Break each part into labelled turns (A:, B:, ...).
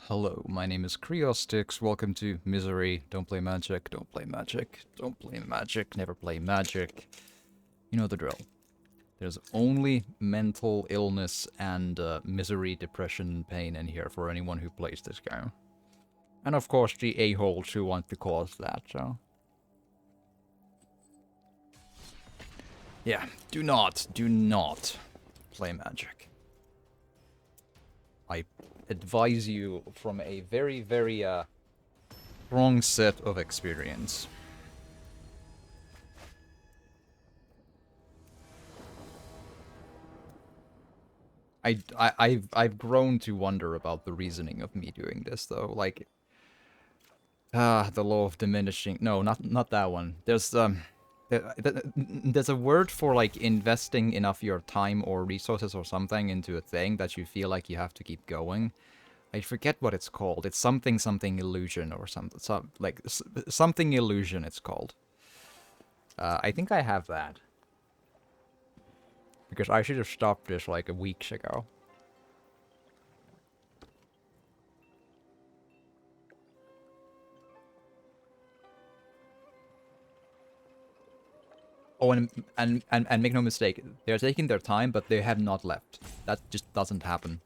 A: Hello, my name is Kriostix. Welcome to Misery. Don't play magic, don't play magic, don't play magic, never play magic. You know the drill. There's only mental illness and misery, depression, and pain in here for anyone who plays this game. And of course, the a-holes who want to cause that, so. Yeah, do not play magic. I advise you from a very, very, strong set of experience. I've grown to wonder about the reasoning of me doing this though. Like, the law of diminishing. No, not that one. There's a word for like investing enough your time or resources or something into a thing that you feel like you have to keep going. I forget what it's called. It's something illusion or something. Something illusion. It's called. I think I have that because I should have stopped this like a weeks ago. Oh, and make no mistake, they're taking their time, but they have not left. That just doesn't happen.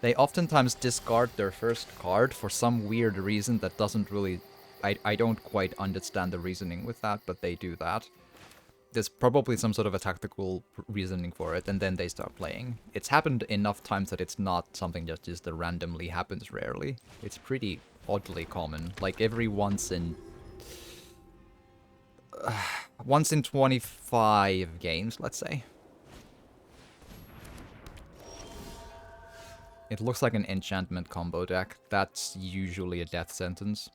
A: They oftentimes discard their first card for some weird reason that doesn't really... I don't quite understand the reasoning with that, but they do that. There's probably some sort of a tactical reasoning for it, and then they start playing. It's happened enough times that it's not something that just randomly happens rarely. It's pretty oddly common. Like every once in 25 games, let's say. It looks like an enchantment combo deck. That's usually a death sentence.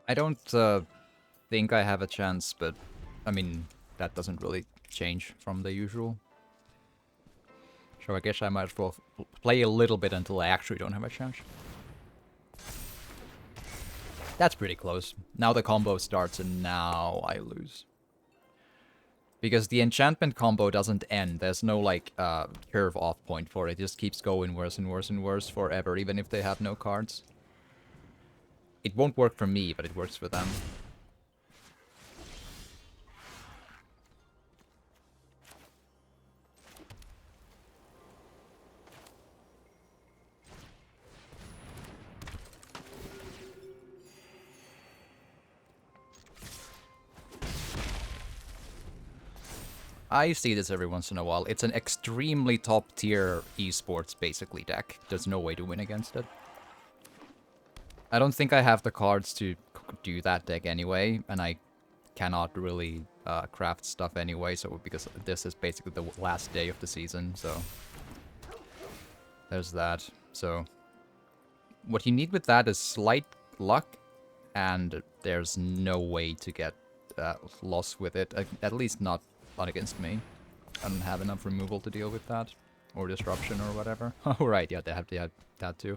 A: I don't think I have a chance, but I mean, that doesn't really change from the usual. So I guess I might as well play a little bit until I actually don't have a chance. That's pretty close. Now the combo starts and now I lose. Because the enchantment combo doesn't end. There's no, like, curve off point for it. It just keeps going worse and worse and worse forever, even if they have no cards. It won't work for me, but it works for them. I see this every once in a while. It's an extremely top-tier esports, basically, deck. There's no way to win against it. I don't think I have the cards to do that deck anyway, and I cannot really craft stuff anyway, so because this is basically the last day of the season, so... There's that. So, what you need with that is slight luck, and there's no way to get lost with it, at least not against me. I don't have enough removal to deal with that, or disruption or whatever. Oh right, yeah, they have that too.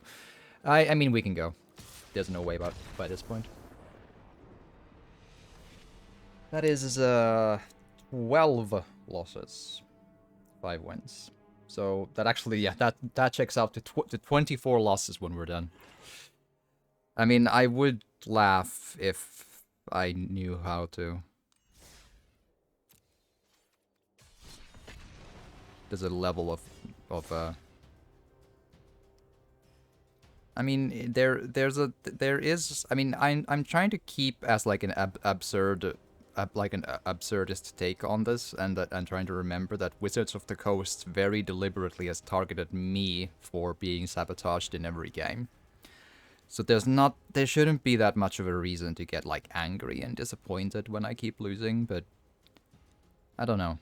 A: I mean, we can go. There's no way about by this point. That is 12 losses, 5 wins. So that actually, yeah, that checks out to 24 losses when we're done. I mean, I would laugh if I knew how to. There's a level of I mean, there is. I mean, I'm trying to keep as like an absurdist take on this, and that I'm trying to remember that Wizards of the Coast very deliberately has targeted me for being sabotaged in every game. So there shouldn't be that much of a reason to get like angry and disappointed when I keep losing, but I don't know.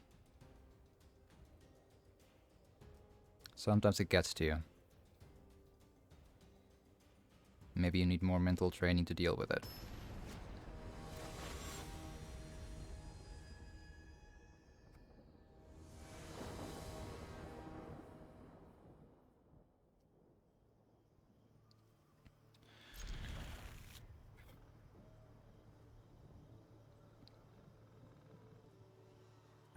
A: Sometimes it gets to you. Maybe you need more mental training to deal with it.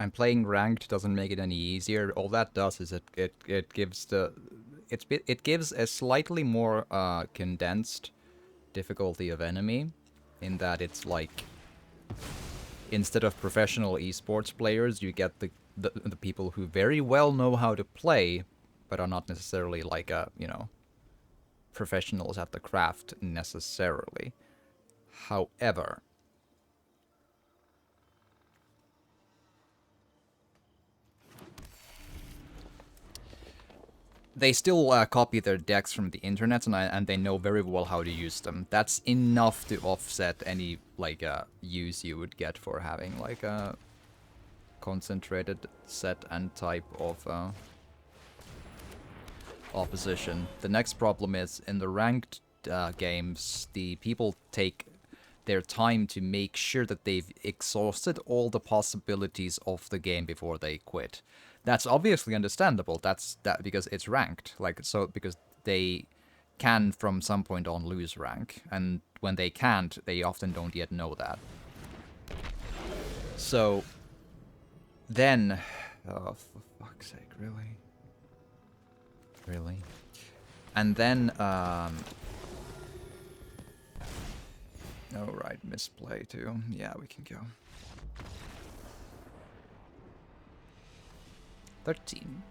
A: And playing ranked doesn't make it any easier. All that does is it gives it gives a slightly more condensed difficulty of enemy, in that it's like, instead of professional esports players, you get the people who very well know how to play, but are not necessarily like professionals at the craft necessarily. However, they still copy their decks from the internet, and they know very well how to use them. That's enough to offset any use you would get for having like a concentrated set and type of opposition. The next problem is, in the ranked games, the people take their time to make sure that they've exhausted all the possibilities of the game before they quit. That's obviously understandable. That's because it's ranked. Because they can from some point on lose rank, and when they can't, they often don't yet know that. So then, oh, for fuck's sake, really? Really? And then, oh right, misplay too. Yeah, we can go. 13.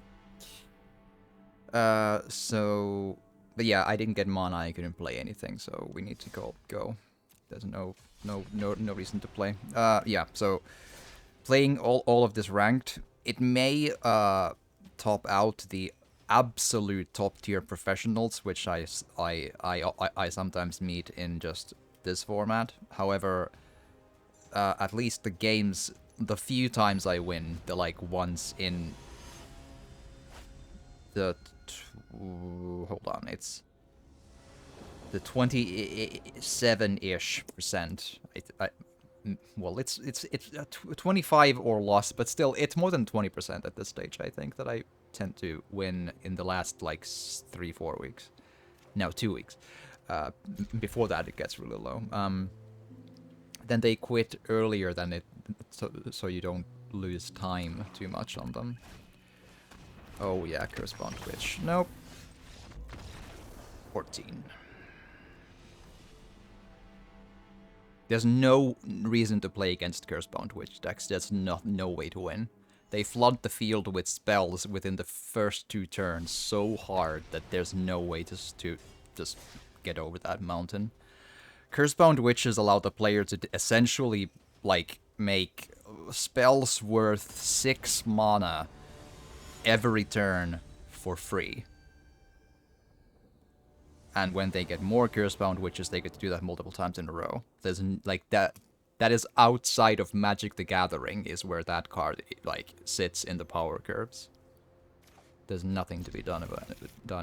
A: But yeah, I didn't get mana, I couldn't play anything, so we need to go. There's no reason to play. Yeah, so playing all of this ranked, it may top out the absolute top tier professionals, which I sometimes meet in just this format. However, at least the games, the few times I win, the once in the hold on, it's the 27-ish%. Well, it's 25 or less, but still, it's more than 20% at this stage, I think, that I tend to win in the last 3-4 weeks. No, 2 weeks. Before that, it gets really low. Then they quit earlier than it, so you don't lose time too much on them. Oh yeah, Cursebound Witch. Nope. 14. There's no reason to play against Cursebound Witch decks. There's no way to win. They flood the field with spells within the first 2 turns so hard that there's no way to just get over that mountain. Cursebound Witches allow the player to essentially make spells worth 6 mana every turn for free. And when they get more Cursebound Witches, they get to do that multiple times in a row. There's that is outside of Magic the Gathering, is where that card sits in the power curves. There's nothing to be done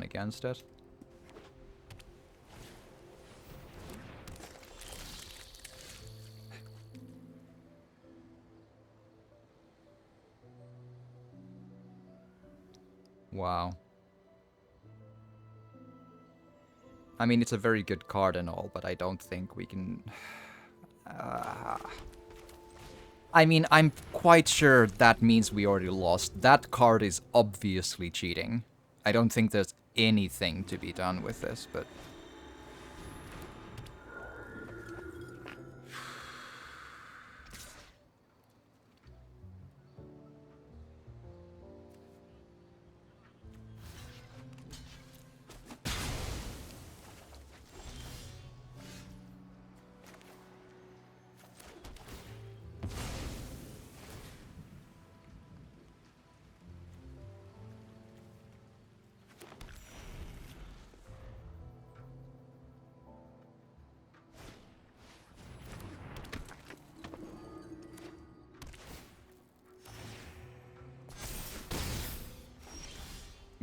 A: against it. Wow. I mean, it's a very good card and all, but I don't think we can... I mean, I'm quite sure that means we already lost. That card is obviously cheating. I don't think there's anything to be done with this, but...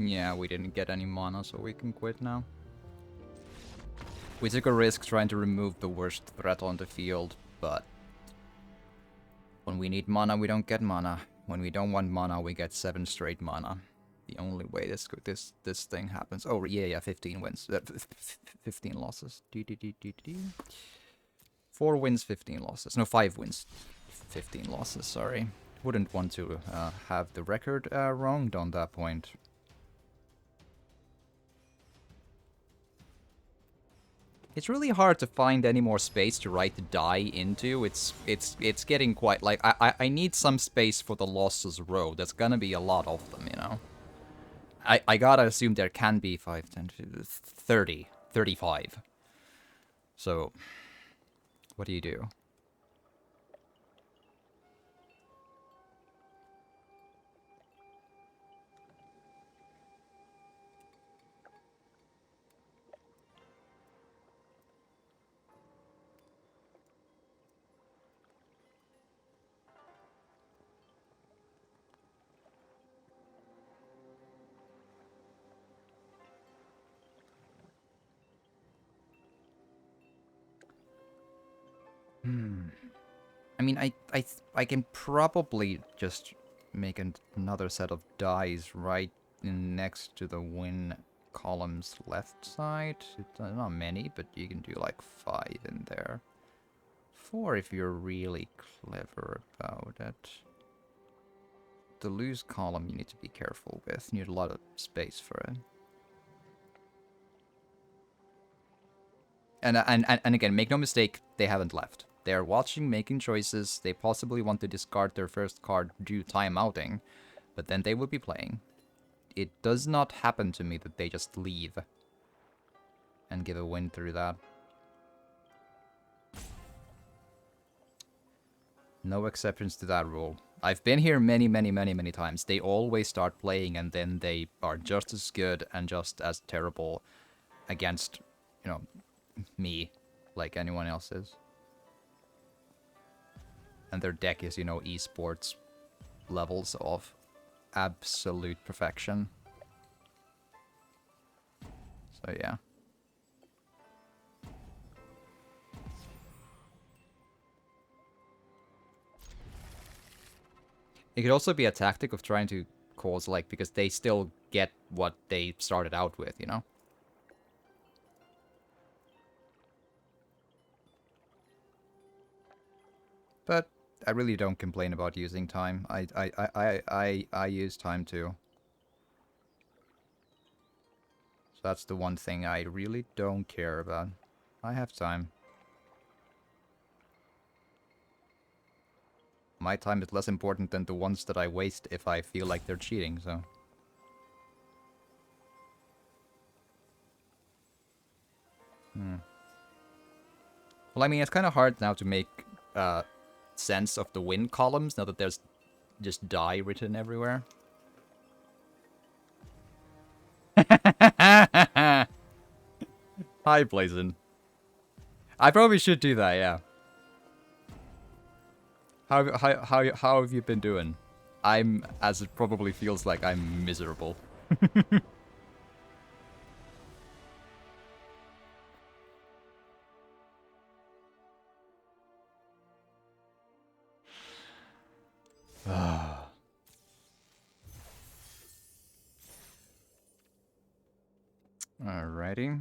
A: Yeah, we didn't get any mana, so we can quit now. We took a risk trying to remove the worst threat on the field, but when we need mana, we don't get mana. When we don't want mana, we get 7 straight mana. The only way this thing happens. Oh yeah, 15 wins, 15 losses. 4 wins, 15 losses. No, 5 wins, 15 losses. Sorry, Wouldn't want to have the record wronged on that point. It's really hard to find any more space to write die into. It's getting quite like I need some space for the losses row. There's gonna be a lot of them, you know. I gotta assume there can be 5, 10, 30, 35. So, what do you do? I mean, I can probably just make another set of dies right next to the win column's left side. It's not many, but you can do like 5 in there. 4 if you're really clever about it. The lose column you need to be careful with. You need a lot of space for it. And again, make no mistake, they haven't left. They're watching, making choices. They possibly want to discard their first card due timeouting, but then they will be playing. It does not happen to me that they just leave and give a win through that. No exceptions to that rule. I've been here many times. They always start playing and then they are just as good and just as terrible against, you know, me like anyone else is. And their deck is, you know, esports levels of absolute perfection. So yeah. It could also be a tactic of trying to cause, like, because they still get what they started out with, you know? But I really don't complain about using time. I use time too. So that's the one thing I really don't care about. I have time. My time is less important than the ones that I waste if I feel like they're cheating, so... Well, I mean, it's kind of hard now to make sense of the win columns, now that there's just die written everywhere. Hi, Blazin. I probably should do that, yeah. How have you been doing? I'm, as it probably feels like, I'm miserable. Alrighty.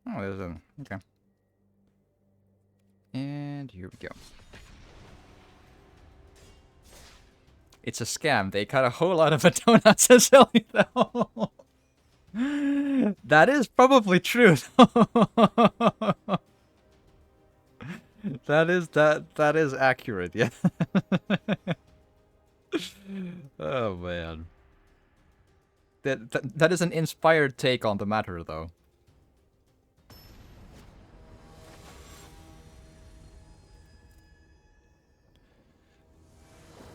A: Oh, there's a... Okay. And here we go. It's a scam. They cut a whole lot of donuts to sell you though. That is probably true. That is accurate, yeah. Oh man. That is an inspired take on the matter though.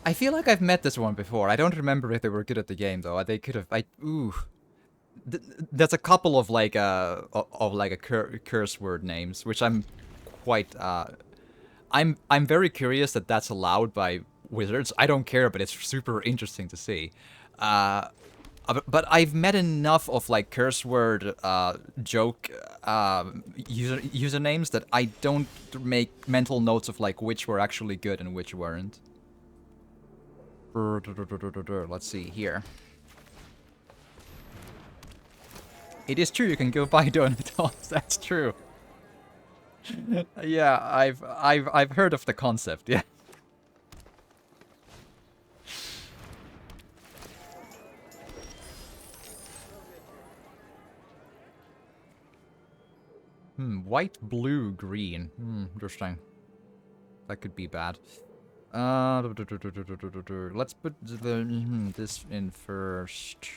A: I feel like I've met this one before. I don't remember if they were good at the game though. They could have. There's a couple of like curse word names, which I'm quite. I'm very curious that that's allowed by Wizards. I don't care, but it's super interesting to see. But I've met enough of like curse word joke usernames that I don't make mental notes of like which were actually good and which weren't. Let's see here. It is true you can go buy donut dolls. That's true. Yeah, I've heard of the concept. Yeah. White, blue, green. Interesting. That could be bad. Let's put this in first.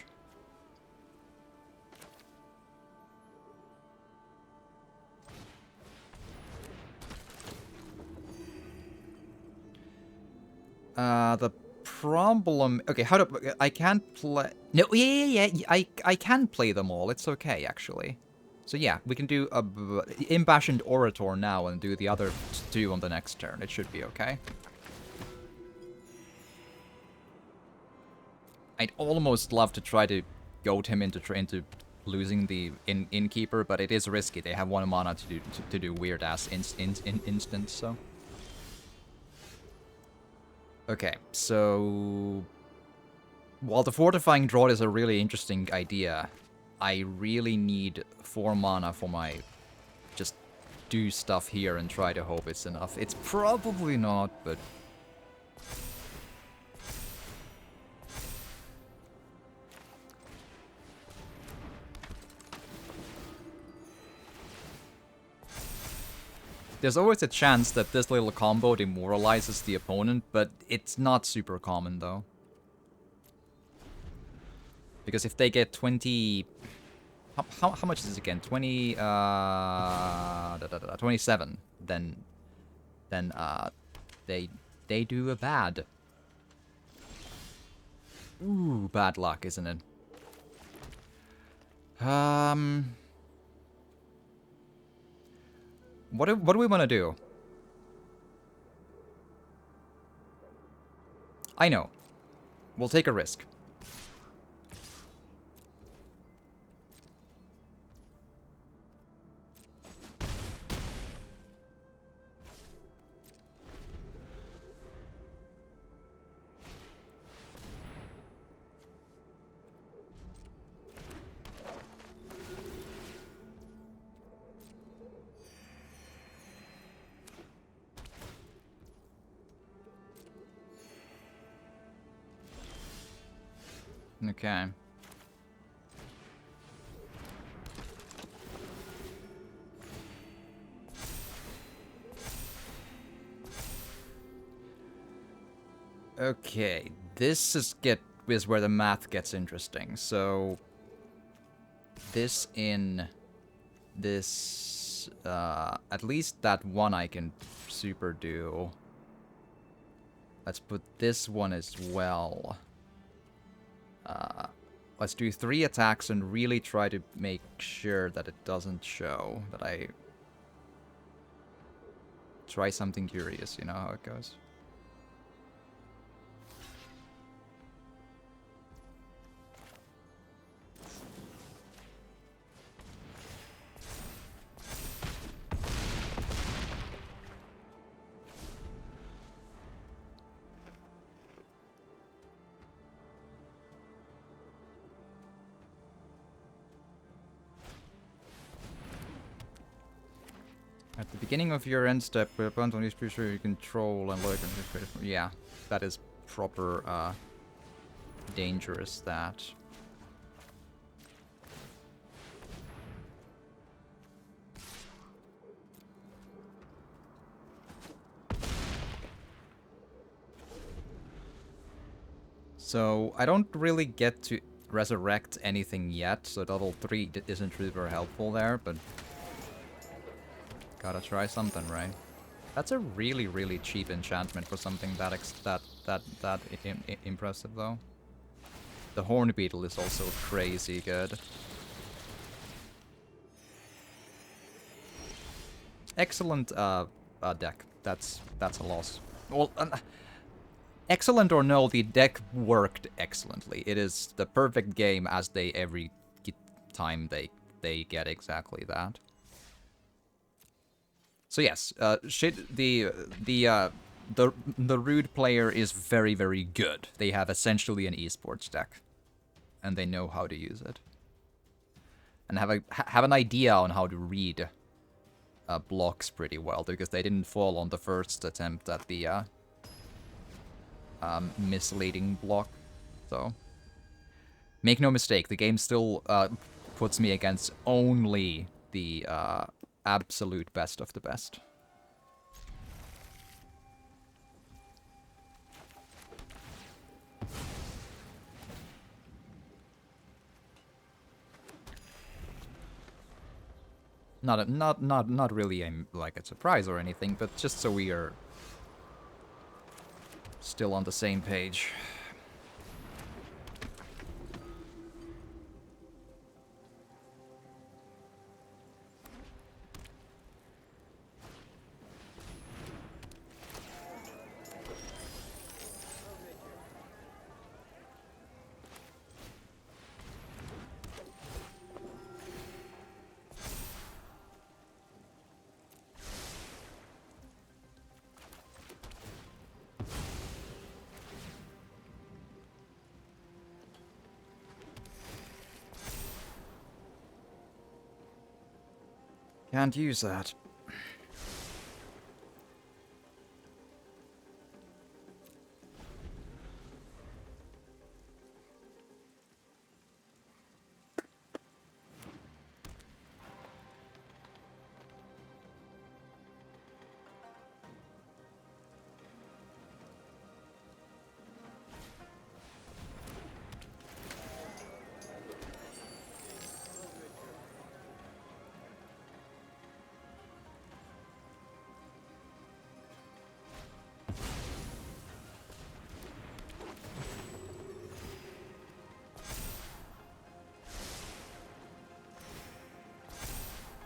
A: The problem. Okay, how do I can't play? No, yeah. I can play them all. It's okay actually. So yeah, we can do a Impassioned Orator now and do the other two on the next turn. It should be okay. I'd almost love to try to goad him into losing the innkeeper, but it is risky. They have 1 mana to do weird ass instants. So okay, so while the Fortifying Draught is a really interesting idea, I really need 4 mana for my just do stuff here and try to hope it's enough. It's probably not, but there's always a chance that this little combo demoralizes the opponent, but it's not super common though. Because if they get 20... How much is this again? 27. Then they do a bad. Ooh, bad luck, isn't it? What do we want to do? I know. We'll take a risk. Okay. Okay, this is where the math gets interesting. So this in this at least that one I can super do. Let's put this one as well. Let's do 3 attacks and really try to make sure that it doesn't show. That I try something curious, you know how it goes. At the beginning of your end step, opponent on this creature you control and look. Yeah, that is proper dangerous. That. So I don't really get to resurrect anything yet, so level 3 isn't super helpful there, but gotta try something, right? That's a really, really cheap enchantment for something that impressive, though. The Horn Beetle is also crazy good. Excellent deck. That's a loss. Well, excellent or no, the deck worked excellently. It is the perfect game as they every time they get exactly that. So yes, the Rude player is very, very good. They have essentially an esports deck, and they know how to use it, and have an idea on how to read blocks pretty well, because they didn't fall on the first attempt at the misleading block. So, make no mistake, the game still puts me against only the absolute best of the best. Not really like a surprise or anything, but just so we are still on the same page. Can't use that.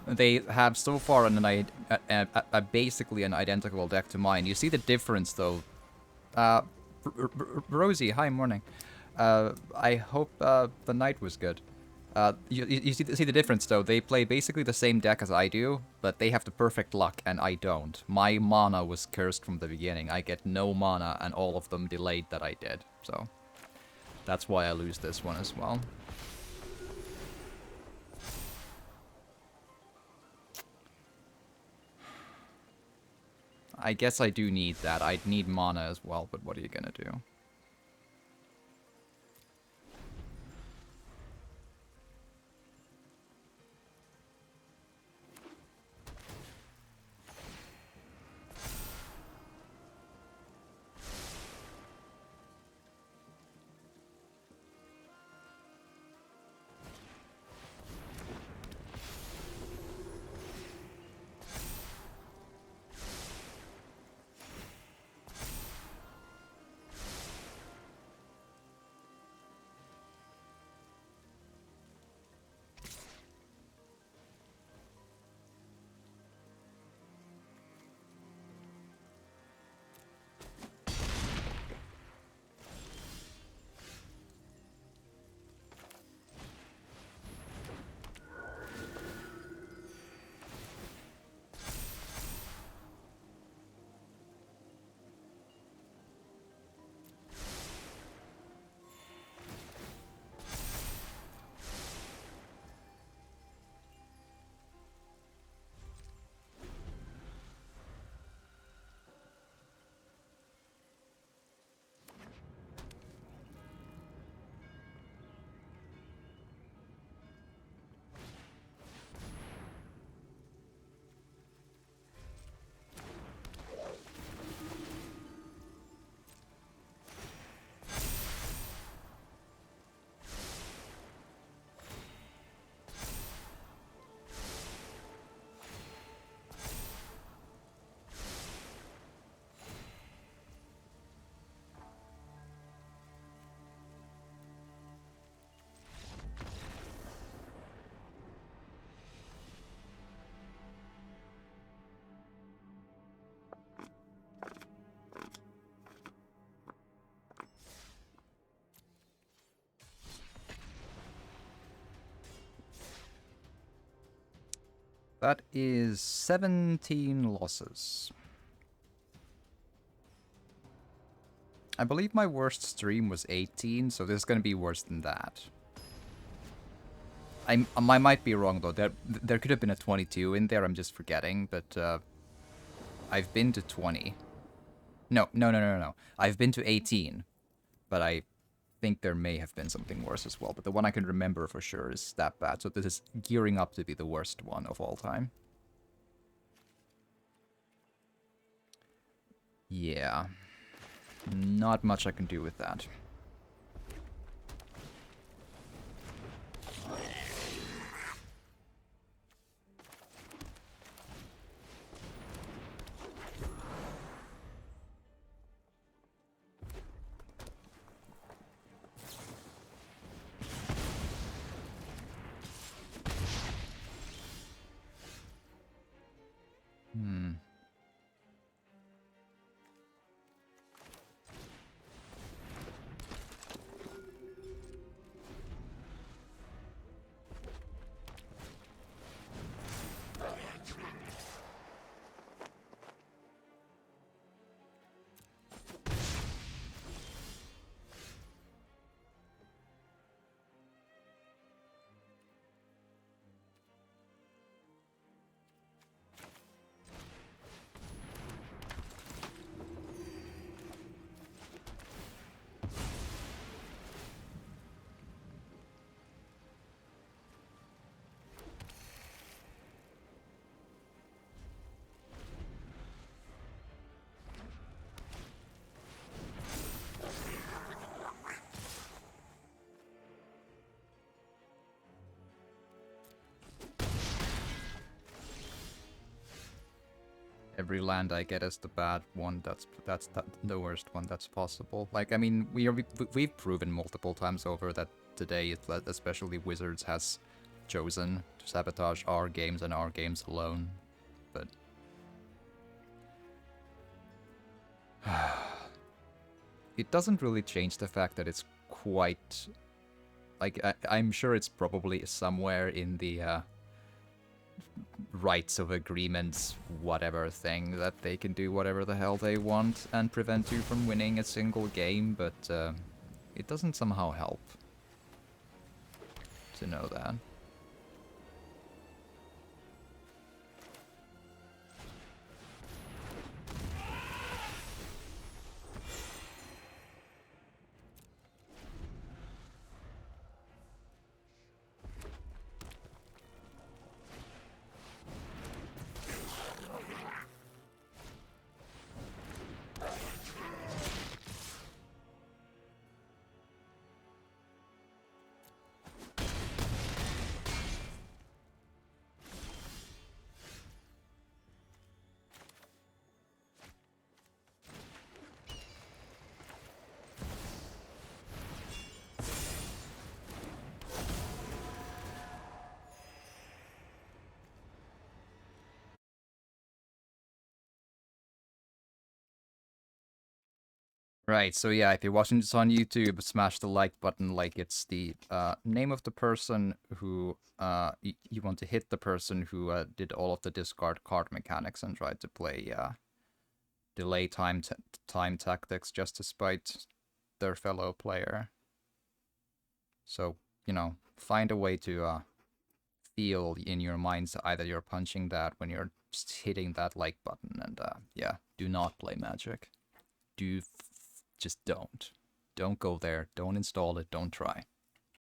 A: They have so far basically an identical deck to mine. You see the difference, though. Rosie, hi, morning. I hope the night was good. You see the difference, though. They play basically the same deck as I do, but they have the perfect luck, and I don't. My mana was cursed from the beginning. I get no mana, and all of them delayed that I did. So that's why I lose this one as well. I guess I do need that. I'd need mana as well, but what are you gonna do? That is 17 losses. I believe my worst stream was 18, so this is going to be worse than that. I might be wrong though. There could have been a 22 in there. I'm just forgetting. But I've been to 20. No. I've been to 18, but I think there may have been something worse as well. But the one I can remember for sure is that bad. So this is gearing up to be the worst one of all time. Yeah. Not much I can do with that. Hmm. Every land I get is the bad one. That's the worst one that's possible. Like, I mean, we've proven multiple times over that today, especially Wizards has chosen to sabotage our games and our games alone. But it doesn't really change the fact that it's quite like I'm sure it's probably somewhere in the rights of agreements, whatever thing, that they can do whatever the hell they want and prevent you from winning a single game, but it doesn't somehow help to know that. Right, so yeah, if you're watching this on YouTube, smash the like button like it's the name of the person who you want to hit the person who did all of the discard card mechanics and tried to play delay time tactics just to spite their fellow player. So, you know, find a way to feel in your minds either you're punching that when you're just hitting that like button, and yeah, do not play Magic. Just don't go there, don't install it, don't try.